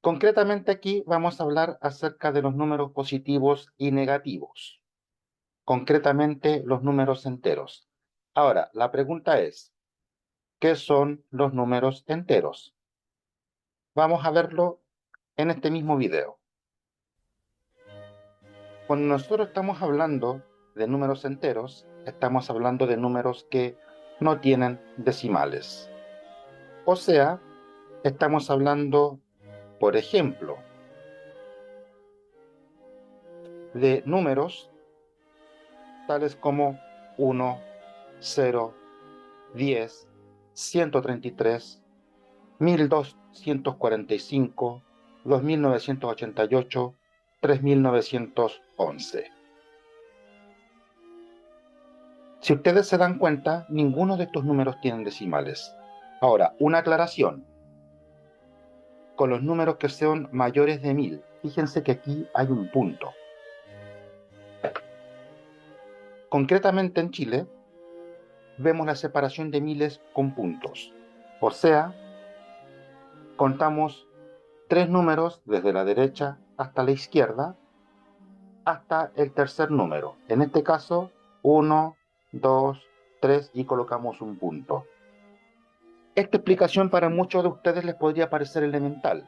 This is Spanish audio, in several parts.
Concretamente aquí vamos a hablar acerca de los números positivos y negativos, concretamente los números enteros. Ahora, la pregunta es, ¿qué son los números enteros? Vamos a verlo en este mismo video. Cuando nosotros estamos hablando de números enteros, estamos hablando de números que no tienen decimales. O sea, estamos hablando, por ejemplo, de números tales como 1, 0, 10, 133, 1245, 2988, 3911. Si ustedes se dan cuenta, ninguno de estos números tienen decimales. Ahora, una aclaración. Con los números que son mayores de 1000, fíjense que aquí hay un punto. Concretamente en Chile, vemos la separación de miles con puntos. O sea, contamos 3 números desde la derecha hasta la izquierda, hasta el tercer número. En este caso, 1, 2, 3 y colocamos un punto. Esta explicación para muchos de ustedes les podría parecer elemental.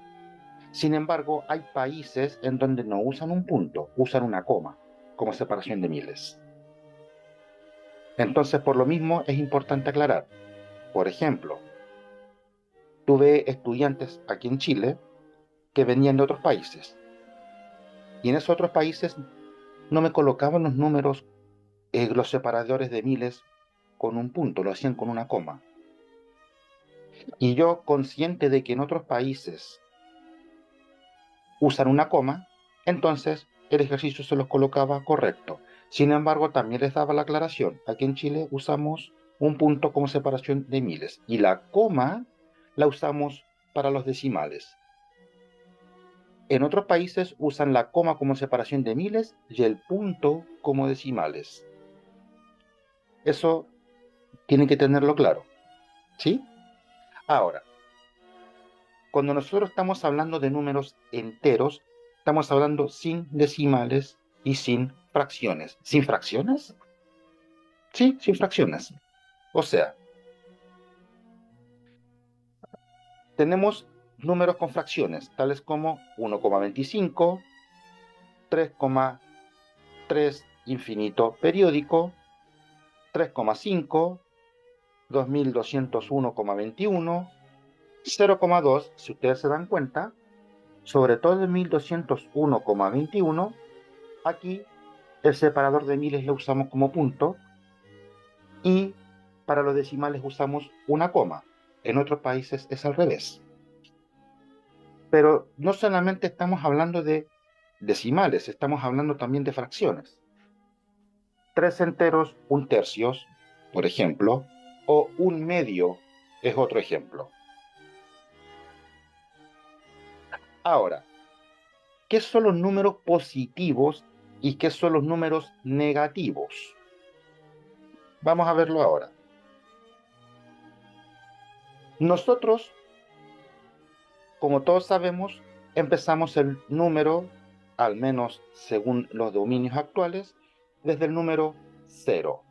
Sin embargo, hay países en donde no usan un punto, usan una coma como separación de miles. Entonces, por lo mismo, es importante aclarar. Por ejemplo, tuve estudiantes aquí en Chile que venían de otros países. Y en esos otros países no me colocaban los números, los separadores de miles con un punto, lo hacían con una coma. Y yo, consciente de que en otros países usan una coma, entonces el ejercicio se los colocaba correcto. Sin embargo, también les daba la aclaración. Aquí en Chile usamos un punto como separación de miles y la coma la usamos para los decimales. En otros países usan la coma como separación de miles y el punto como decimales. Eso tienen que tenerlo claro, ¿sí? Ahora, cuando nosotros estamos hablando de números enteros, estamos hablando sin decimales y sin fracciones. ¿Sin fracciones? Sí, sin fracciones. O sea, tenemos números con fracciones, tales como 1,25, 3,3 infinito periódico, 3,5, 2201,21, 0,2, si ustedes se dan cuenta, sobre todo en 1201,21, aquí el separador de miles lo usamos como punto y para los decimales usamos una coma. En otros países es al revés. Pero no solamente estamos hablando de decimales, estamos hablando también de fracciones. 3 enteros, 1/3, por ejemplo, o 1/2 es otro ejemplo. Ahora, ¿qué son los números positivos y qué son los números negativos? Vamos a verlo ahora. Nosotros, como todos sabemos, empezamos el número, al menos según los dominios actuales, desde el número 0.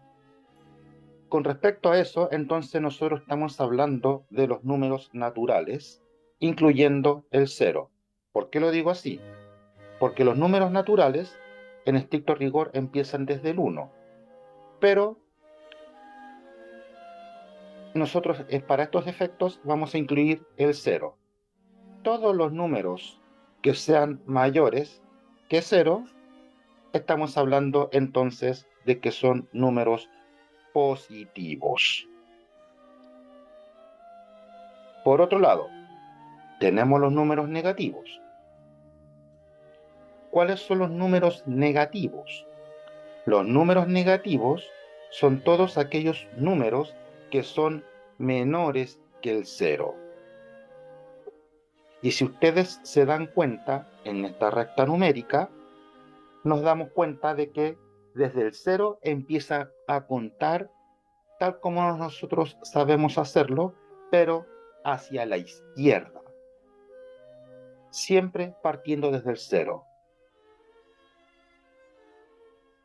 Con respecto a eso, entonces nosotros estamos hablando de los números naturales, incluyendo el 0. ¿Por qué lo digo así? Porque los números naturales, en estricto rigor, empiezan desde el 1. Pero nosotros, para estos efectos, vamos a incluir el 0. Todos los números que sean mayores que 0, estamos hablando entonces de que son números positivos. Por otro lado, tenemos los números negativos. ¿Cuáles son los números negativos? Los números negativos son todos aquellos números que son menores que el 0. Y si ustedes se dan cuenta, en esta recta numérica, nos damos cuenta de que desde el 0 empieza a contar tal como nosotros sabemos hacerlo, pero hacia la izquierda. siempre partiendo desde el 0.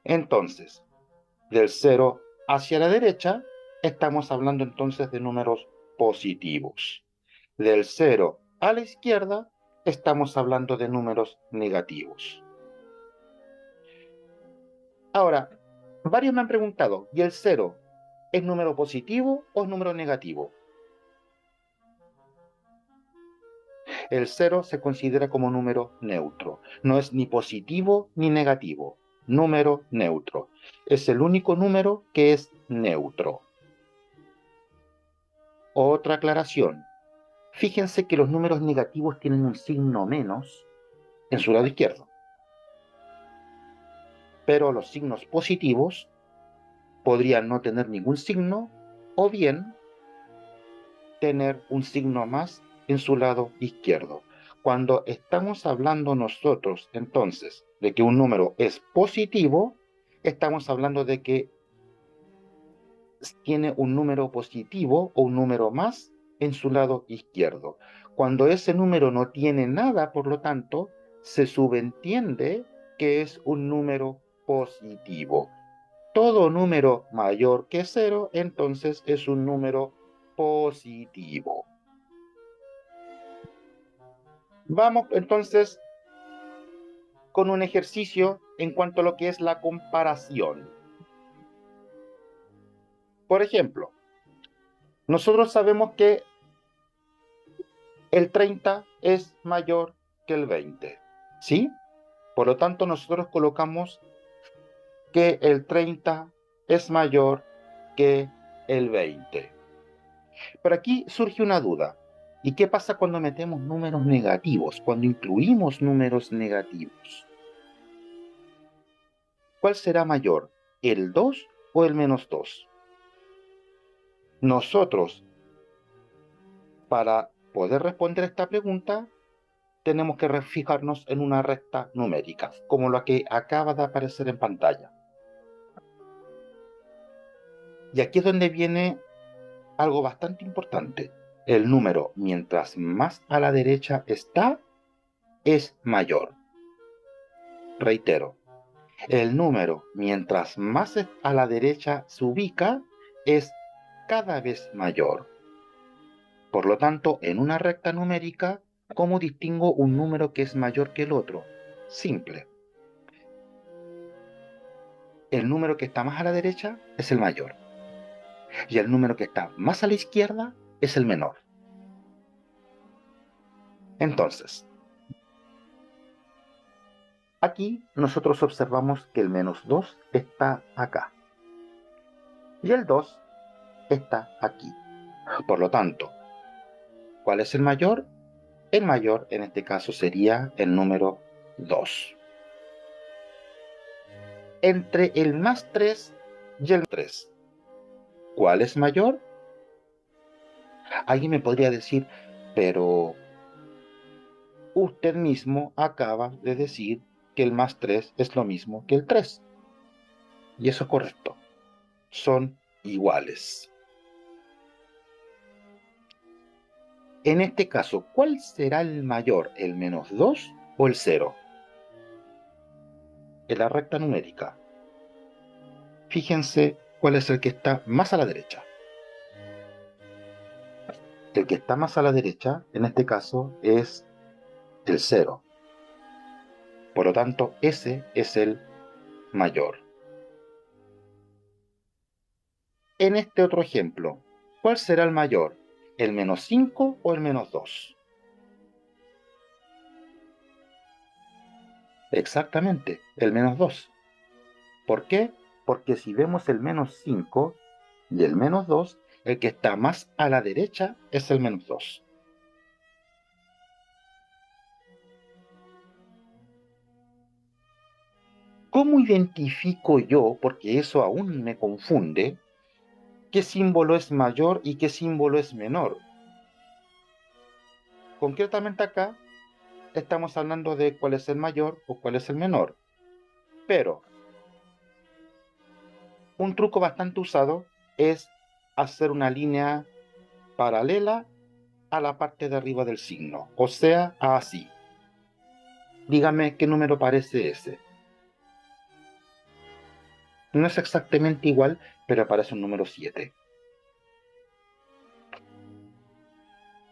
Entonces, del 0 hacia la derecha, estamos hablando entonces de números positivos. Del 0 a la izquierda, estamos hablando de números negativos. Ahora, varios me han preguntado, ¿y el 0 es número positivo o es número negativo? El 0 se considera como número neutro. No es ni positivo ni negativo. Número neutro. Es el único número que es neutro. Otra aclaración. Fíjense que los números negativos tienen un signo menos en su lado izquierdo. Pero los signos positivos podrían no tener ningún signo o bien tener un signo más en su lado izquierdo. Cuando estamos hablando nosotros entonces de que un número es positivo, estamos hablando de que tiene un número positivo o un número más en su lado izquierdo. Cuando ese número no tiene nada, por lo tanto, se subentiende que es un número positivo. Todo número mayor que 0, entonces es un número positivo. Vamos entonces con un ejercicio en cuanto a lo que es la comparación. Por ejemplo, nosotros sabemos que el 30 es mayor que el 20, ¿sí? Por lo tanto, nosotros colocamos que el 30 es mayor que el 20. Pero aquí surge una duda. ¿Y qué pasa cuando metemos números negativos, cuando incluimos números negativos? ¿Cuál será mayor, el 2 o el -2? Nosotros, para poder responder esta pregunta, tenemos que fijarnos en una recta numérica, como la que acaba de aparecer en pantalla. Y aquí es donde viene algo bastante importante. El número, mientras más a la derecha está, es mayor. Reitero, el número, mientras más a la derecha se ubica, es cada vez mayor. Por lo tanto, en una recta numérica, ¿cómo distingo un número que es mayor que el otro? Simple. El número que está más a la derecha es el mayor. Y el número que está más a la izquierda es el menor. Entonces, aquí nosotros observamos que el -2 está acá. Y el 2 está aquí. Por lo tanto, ¿cuál es el mayor? El mayor en este caso sería el número 2. Entre el +3 y el 3, ¿cuál es mayor? Alguien me podría decir, pero usted mismo acaba de decir que el +3 es lo mismo que el 3. Y eso es correcto. Son iguales. En este caso, ¿cuál será el mayor, el -2 o el 0? En la recta numérica. Fíjense cuál es el que está más a la derecha. El que está más a la derecha, en este caso, es el 0. Por lo tanto, ese es el mayor. En este otro ejemplo, ¿cuál será el mayor? ¿El -5 o el -2? Exactamente, el -2. ¿Por qué? Porque si vemos el -5 y el -2, el que está más a la derecha es el -2. ¿Cómo identifico yo, porque eso aún me confunde, qué símbolo es mayor y qué símbolo es menor? Concretamente acá estamos hablando de cuál es el mayor o cuál es el menor. Pero un truco bastante usado es hacer una línea paralela a la parte de arriba del signo, o sea, así. Dígame qué número parece ese. No es exactamente igual, pero aparece un número 7.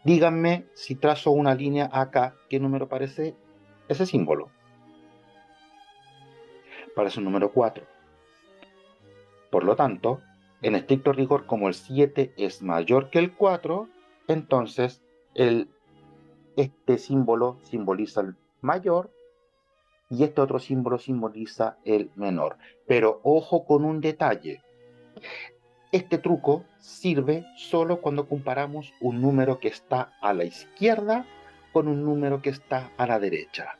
Díganme si trazo una línea acá, ¿qué número parece ese símbolo? Parece un número 4. Por lo tanto, en estricto rigor, como el 7 es mayor que el 4, entonces este símbolo simboliza el mayor y este otro símbolo simboliza el menor. Pero ojo con un detalle. Este truco sirve solo cuando comparamos un número que está a la izquierda con un número que está a la derecha.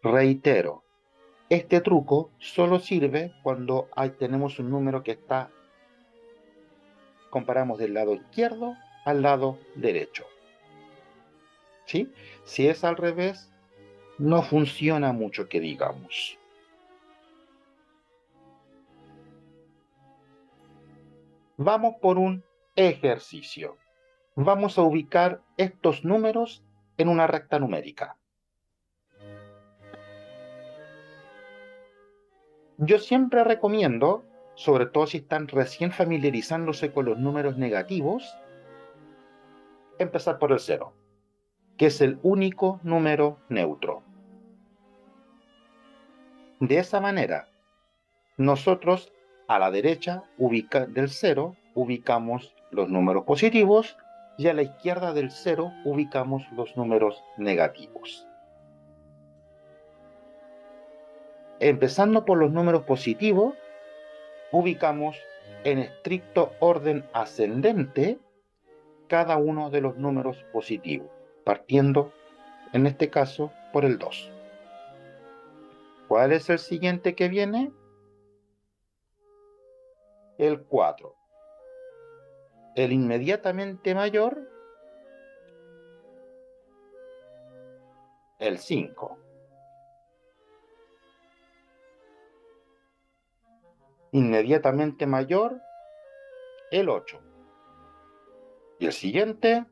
Reitero, este truco solo sirve cuando tenemos un número que comparamos del lado izquierdo al lado derecho. ¿Sí? Si es al revés, no funciona mucho que digamos. Vamos por un ejercicio. Vamos a ubicar estos números en una recta numérica. Yo siempre recomiendo, sobre todo si están recién familiarizándose con los números negativos, empezar por el 0, que es el único número neutro. De esa manera, nosotros a la derecha del 0 ubicamos los números positivos y a la izquierda del 0 ubicamos los números negativos. Empezando por los números positivos, ubicamos en estricto orden ascendente cada uno de los números positivos, partiendo, en este caso, por el 2. ¿Cuál es el siguiente que viene? El 4. El inmediatamente mayor, el 5. Inmediatamente mayor, el 8. Y el siguiente,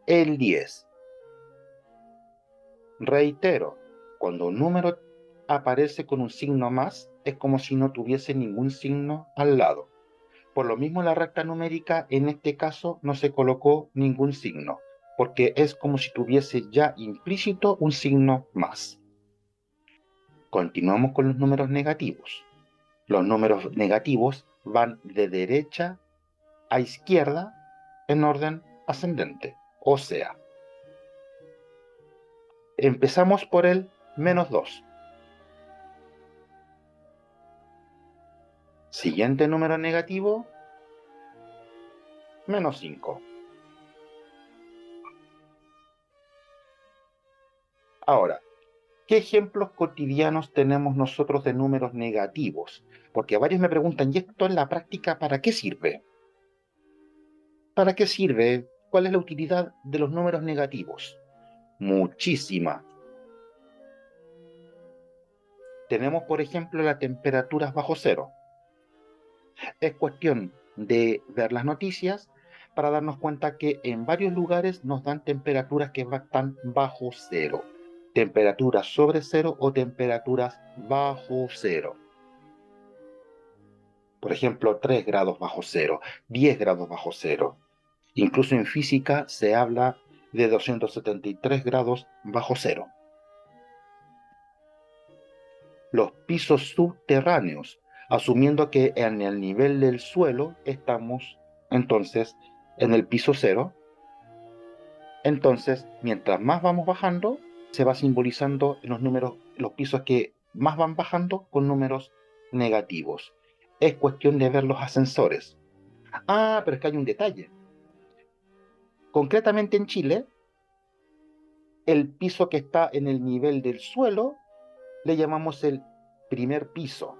el 10. Reitero, cuando un número aparece con un signo más, es como si no tuviese ningún signo al lado. Por lo mismo, la recta numérica en este caso no se colocó ningún signo, porque es como si tuviese ya implícito un signo más. Continuamos con los números negativos. Los números negativos van de derecha a izquierda en orden ascendente, o sea, empezamos por el -2. Siguiente número negativo, -5. Ahora, ¿qué ejemplos cotidianos tenemos nosotros de números negativos? Porque varios me preguntan, ¿y esto en la práctica para qué sirve? ¿Para qué sirve? ¿Cuál es la utilidad de los números negativos? Muchísima. Tenemos, por ejemplo, las temperaturas bajo cero. Es cuestión de ver las noticias para darnos cuenta que en varios lugares nos dan temperaturas que están bajo cero. Temperaturas sobre cero o temperaturas bajo cero. Por ejemplo, 3 grados bajo cero, 10 grados bajo cero. Incluso en física se habla de 273 grados bajo cero. Los pisos subterráneos, asumiendo que en el nivel del suelo estamos entonces en el piso cero. Entonces, mientras más vamos bajando, se va simbolizando en los números, los pisos que más van bajando con números negativos. Es cuestión de ver los ascensores. Ah, pero es que hay un detalle. Concretamente en Chile, el piso que está en el nivel del suelo le llamamos el primer piso.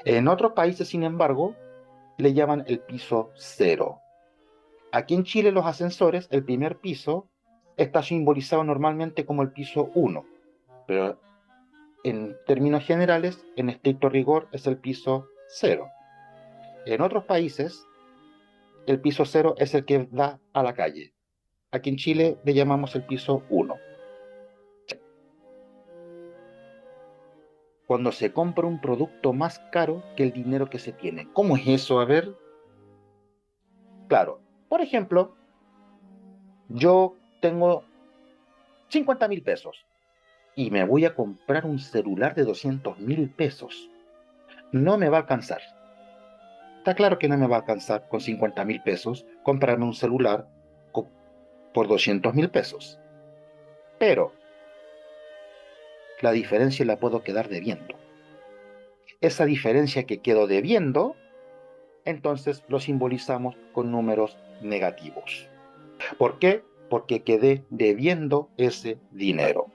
En otros países, sin embargo, le llaman el piso cero. Aquí en Chile los ascensores, el primer piso, está simbolizado normalmente como el piso 1, pero en términos generales, en estricto rigor, es el piso 0. En otros países, el piso 0 es el que da a la calle. Aquí en Chile le llamamos el piso 1. Cuando se compra un producto más caro que el dinero que se tiene. ¿Cómo es eso? A ver. Claro, por ejemplo, yo tengo 50.000 pesos y me voy a comprar un celular de 200.000 pesos. No me va a alcanzar. Está claro que no me va a alcanzar con 50.000 pesos comprarme un celular por 200.000 pesos. Pero la diferencia la puedo quedar debiendo. Esa diferencia que quedo debiendo, entonces lo simbolizamos con números negativos. ¿Por qué? Porque quedé debiendo ese dinero.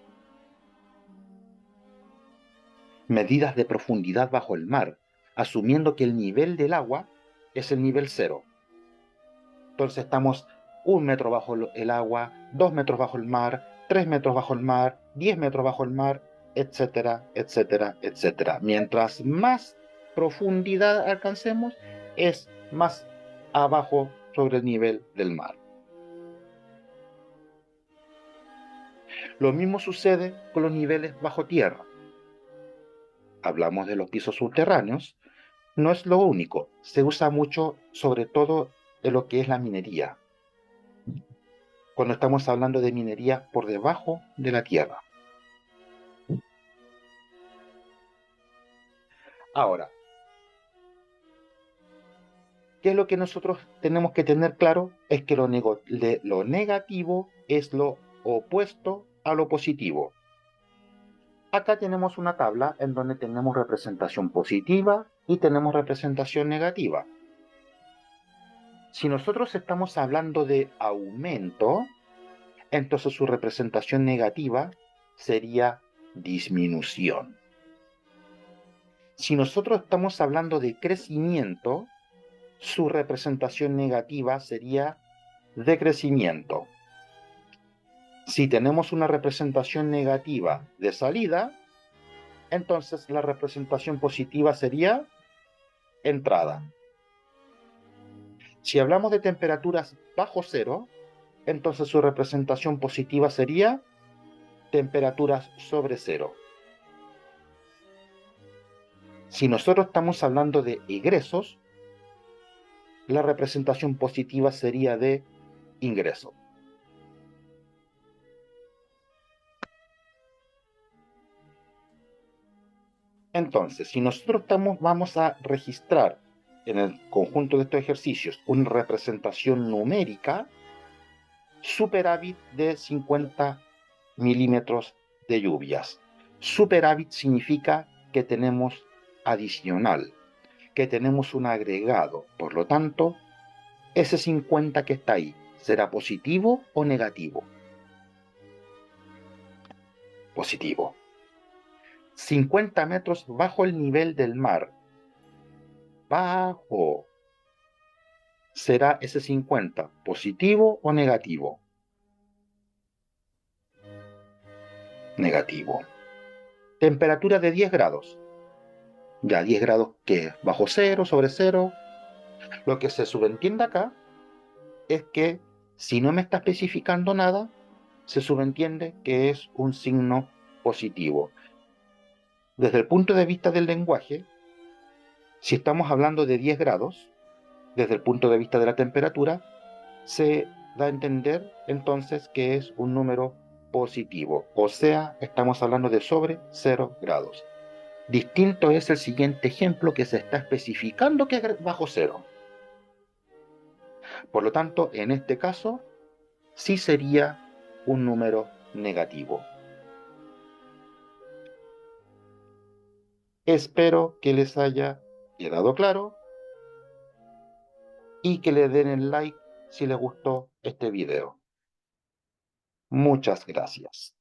Medidas de profundidad bajo el mar, asumiendo que el nivel del agua es el nivel cero. Entonces estamos 1 metro bajo el agua, 2 metros bajo el mar, 3 metros bajo el mar, 10 metros bajo el mar, etcétera, etcétera, etcétera. Mientras más profundidad alcancemos, es más abajo sobre el nivel del mar. Lo mismo sucede con los niveles bajo tierra. Hablamos de los pisos subterráneos. No es lo único, se usa mucho sobre todo en lo que es la minería, cuando estamos hablando de minería por debajo de la tierra. Ahora, ¿qué es lo que nosotros tenemos que tener claro? Es que lo negativo es lo opuesto a lo positivo. Acá tenemos una tabla en donde tenemos representación positiva y tenemos representación negativa. Si nosotros estamos hablando de aumento, entonces su representación negativa sería disminución. Si nosotros estamos hablando de crecimiento, su representación negativa sería decrecimiento. Si tenemos una representación negativa de salida, entonces la representación positiva sería entrada. Si hablamos de temperaturas bajo cero, entonces su representación positiva sería temperaturas sobre cero. Si nosotros estamos hablando de egresos, la representación positiva sería de ingreso. Entonces, si nosotros vamos a registrar en el conjunto de estos ejercicios una representación numérica, superávit de 50 milímetros de lluvias. Superávit significa que tenemos adicional, que tenemos un agregado. Por lo tanto, ese 50 que está ahí, ¿será positivo o negativo? Positivo. 50 metros bajo el nivel del mar. Bajo. ¿Será ese 50 positivo o negativo? Negativo. Temperatura de 10 grados. Ya 10 grados que bajo cero, sobre cero. Lo que se subentiende acá es que si no me está especificando nada, se subentiende que es un signo positivo. Desde el punto de vista del lenguaje, si estamos hablando de 10 grados, desde el punto de vista de la temperatura, se da a entender entonces que es un número positivo, o sea, estamos hablando de sobre 0 grados. Distinto es el siguiente ejemplo que se está especificando que es bajo cero. Por lo tanto, en este caso, sí sería un número negativo. Espero que les haya quedado claro y que le den el like si les gustó este video. Muchas gracias.